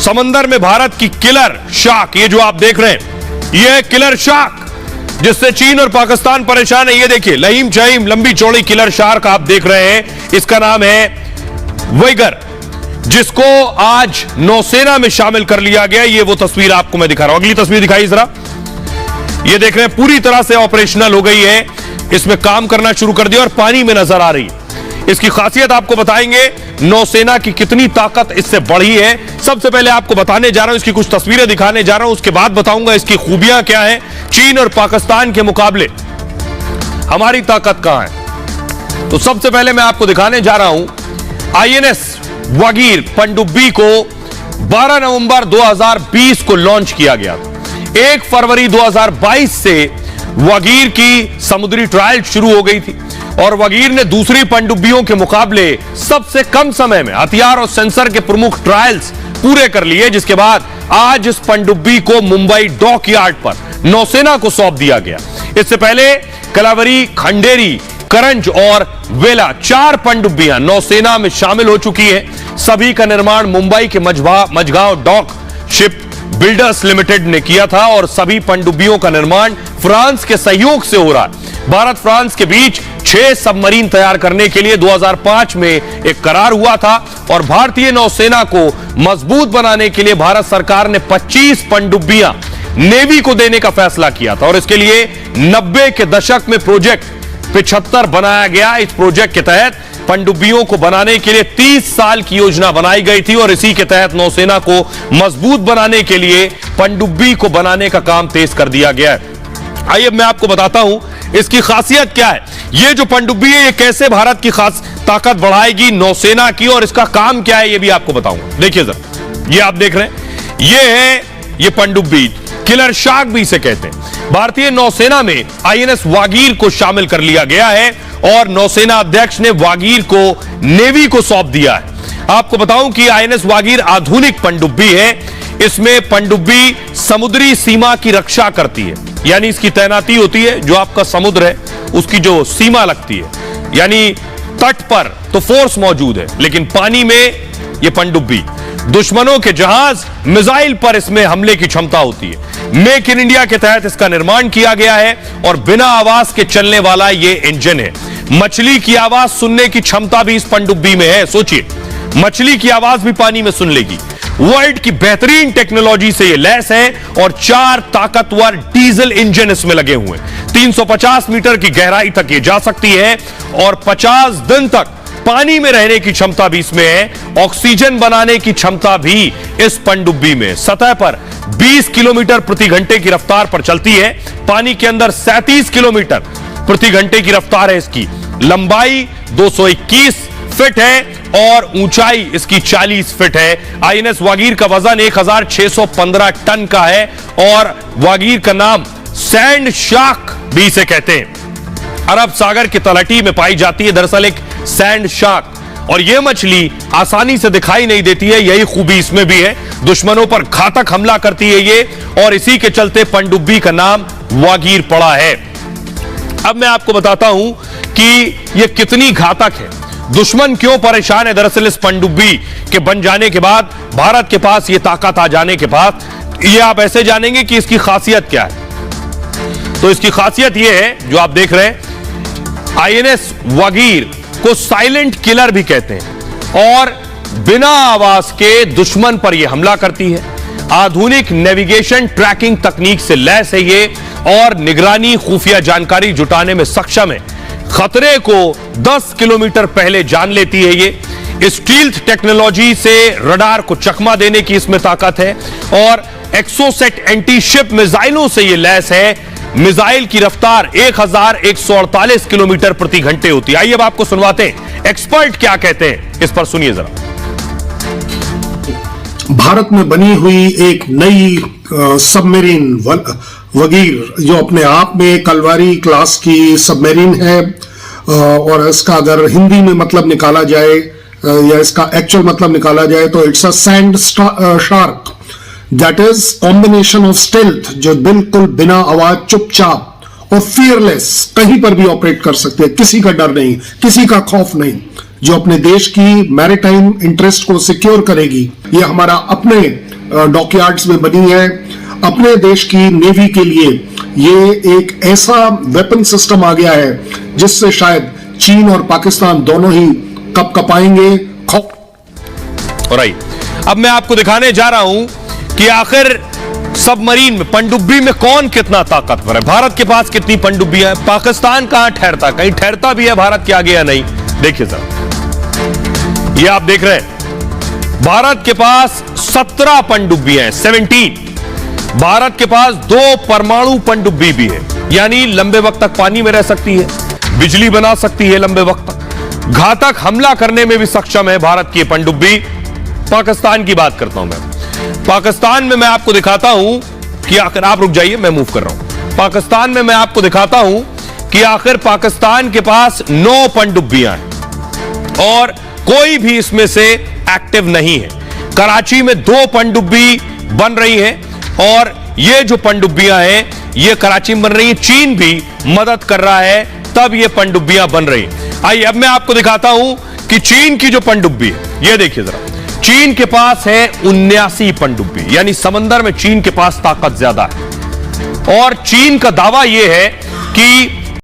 समंदर में भारत की किलर शार्क, ये जो आप देख रहे हैं, ये है किलर शार्क, जिससे चीन और पाकिस्तान परेशान है। ये देखिए लहीम चहीम लंबी चौड़ी किलर शार्क आप देख रहे हैं, इसका नाम है वाइगर, जिसको आज नौसेना में शामिल कर लिया गया। ये वो तस्वीर आपको मैं दिखा रहा हूं, अगली तस्वीर दिखाई जरा। ये देख रहे हैं पूरी तरह से ऑपरेशनल हो गई है, इसमें काम करना शुरू कर दिया और पानी में नजर आ रही है। इसकी खासियत आपको बताएंगे, नौसेना की कितनी ताकत इससे बढ़ी है। सबसे पहले आपको बताने जा रहा हूं, इसकी कुछ तस्वीरें दिखाने जा रहा हूं, उसके बाद बताऊंगा इसकी खूबियां क्या है। चीन और पाकिस्तान के मुकाबले हमारी ताकत कहां है, तो सबसे पहले मैं आपको दिखाने जा रहा हूं आईएनएस वागीर पनडुब्बी को 12 नवंबर 2020 को लॉन्च किया गया था। 1 फरवरी 2022 से वागीर की समुद्री ट्रायल शुरू हो गई थी और वागीर ने दूसरी पनडुब्बियों के मुकाबले सबसे कम समय में हथियार और सेंसर के प्रमुख ट्रायल्स पूरे कर लिए, जिसके बाद आज इस पनडुब्बी को मुंबई डॉकयार्ड पर नौसेना को सौंप दिया गया। इससे पहले कलावरी, खंडेरी, करंज और वेला 4 पनडुब्बियां नौसेना में शामिल हो चुकी है। सभी का निर्माण मुंबई के Mazagon dock shipbuilders limited ने किया था और सभी पनडुब्बियों का निर्माण फ्रांस के सहयोग से हो रहा है। भारत फ्रांस के बीच 6 सबमरीन तैयार करने के लिए 2005 में एक करार हुआ था और भारतीय नौसेना को मजबूत बनाने के लिए भारत सरकार ने 25 पनडुब्बियां नेवी को देने का फैसला किया था और इसके लिए 90 के दशक में प्रोजेक्ट 75 बनाया गया। इस प्रोजेक्ट के तहत पनडुब्बियों को बनाने के लिए 30 साल की योजना बनाई गई थी और इसी के तहत नौसेना को मजबूत बनाने के लिए पनडुब्बी को बनाने का काम तेज कर दिया गया है। आइए मैं आपको बताता हूं इसकी खासियत क्या है। ये जो पनडुब्बी है ये कैसे भारत की खास ताकत बढ़ाएगी नौसेना की और इसका काम क्या है ये भी आपको बताऊंगा। देखिए जरा, ये आप देख रहे हैं, ये पनडुब्बी किलर शार्क भी इसे कहते हैं। भारतीय नौसेना में आईएनएस वागीर को शामिल कर लिया गया है और नौसेना अध्यक्ष ने वागीर को नेवी को सौंप दिया है। आपको बताऊं कि आईएनएस वागीर आधुनिक पनडुब्बी है। इसमें पनडुब्बी समुद्री सीमा की रक्षा करती है, यानी इसकी तैनाती होती है, जो आपका समुद्र है उसकी जो सीमा लगती है, यानी तट पर तो फोर्स मौजूद है, लेकिन पानी में यह पनडुब्बी दुश्मनों के जहाज, मिसाइल पर इसमें हमले की क्षमता होती है। मेक इन इंडिया के तहत इसका निर्माण किया गया है और बिना आवाज के चलने वाला यह इंजन है। मछली की आवाज सुनने की क्षमता भी इस पनडुब्बी में है। सोचिए, मछली की आवाज भी पानी में सुन लेगी। वर्ल्ड की बेहतरीन टेक्नोलॉजी से यह लैस है और 4 ताकतवर डीजल इंजन इसमें लगे हुए हैं। 350 मीटर की गहराई तक ये जा सकती है और 50 दिन तक पानी में रहने की क्षमता भी इसमें है। ऑक्सीजन बनाने की क्षमता भी इस पनडुब्बी में। सतह पर 20 किलोमीटर प्रति घंटे की रफ्तार पर चलती है। पानी के अंदर 37 किलोमीटर प्रति घंटे की रफ्तार है इसकी। लंबाई 221 फीट है और ऊंचाई इसकी 40 फीट है। आईएनएस वागीर का वजन 1615 टन का है और वागीर का नाम सैंड शार्क भी इसे कहते हैं। अरब सागर की तलहटी में पाई जाती है दरअसल एक सैंड शार्क और यह मछली आसानी से दिखाई नहीं देती है, यही खूबी इसमें भी है। दुश्मनों पर घातक हमला करती है ये और इसी के चलते पनडुब्बी का नाम वागीर पड़ा है। अब मैं आपको बताता हूं कि यह कितनी घातक है, दुश्मन क्यों परेशान है। दरअसल इस पनडुब्बी के बन जाने के बाद, भारत के पास यह ताकत आ जाने के बाद, यह आप ऐसे जानेंगे कि इसकी खासियत क्या है। तो इसकी खासियत यह है जो आप देख रहे हैं, आईएनएस वागीर को साइलेंट किलर भी कहते हैं और बिना आवाज के दुश्मन पर यह हमला करती है। आधुनिक नेविगेशन ट्रैकिंग तकनीक से लैस है ये और निगरानी, खुफिया जानकारी जुटाने में सक्षम है। खतरे को 10 किलोमीटर पहले जान लेती है ये। स्टील्थ टेक्नोलॉजी से रडार को चकमा देने की इसमें ताकत है और एक्सोसेट एंटी शिप मिसाइलों से यह लैस है। मिसाइल की रफ्तार 1148 किलोमीटर प्रति घंटे होती है। आइए अब आपको सुनवाते हैं एक्सपर्ट क्या कहते हैं, इस पर सुनिए जरा। भारत में बनी हुई एक नई सबमरीन वागीर, जो अपने आप में कलवारी क्लास की सबमरीन है और इसका अगर हिंदी में मतलब निकाला जाए या इसका एक्चुअल मतलब निकाला जाए तो it's a sand shark, that is combination of stealth, जो बिल्कुल बिना आवाज चुपचाप और फियरलेस कहीं पर भी ऑपरेट कर सकते हैं, किसी का डर नहीं, किसी का खौफ नहीं। जो अपने देश की मैरीटाइम इंटरेस्ट को सिक्योर करेगी। ये हमारा अपने डॉकयार्ड्स में बनी है। अपने देश की नेवी के लिए ये एक ऐसा वेपन सिस्टम आ गया है जिससे शायद चीन और पाकिस्तान दोनों ही कपाएंगे। राइट, अब मैं आपको दिखाने जा रहा हूं कि आखिर सबमरीन में, पनडुब्बी में कौन कितना ताकतवर है। भारत के पास कितनी पनडुब्बियां हैं, पाकिस्तान कहां ठहरता, कहीं ठहरता भी है भारत के आगे या नहीं। देखिए सर, ये आप देख रहे हैं भारत के पास 17 पनडुब्बियां हैं, 17। भारत के पास 2 परमाणु पनडुब्बी भी है, यानी लंबे वक्त तक पानी में रह सकती है, बिजली बना सकती है लंबे वक्त तक, घातक हमला करने में भी सक्षम है भारत की पनडुब्बी। पाकिस्तान की बात करता हूं मैं। पाकिस्तान में मैं आपको दिखाता हूं कि आखिर, आप रुक जाइए, मैं मूव कर रहा हूं। पाकिस्तान में मैं आपको दिखाता हूं कि आखिर पाकिस्तान के पास 9 पनडुब्बियां हैं और कोई भी इसमें से एक्टिव नहीं है। कराची में 2 पनडुब्बी बन रही है और ये जो पनडुब्बियां हैं ये कराची में बन रही है। चीन भी मदद कर रहा है, तब ये पनडुब्बियां बन रही हैं। आइए अब मैं आपको दिखाता हूं कि चीन की जो पनडुब्बी है, ये देखिए जरा, चीन के पास है 79 पनडुब्बी, यानी समंदर में चीन के पास ताकत ज्यादा है। और चीन का दावा यह है कि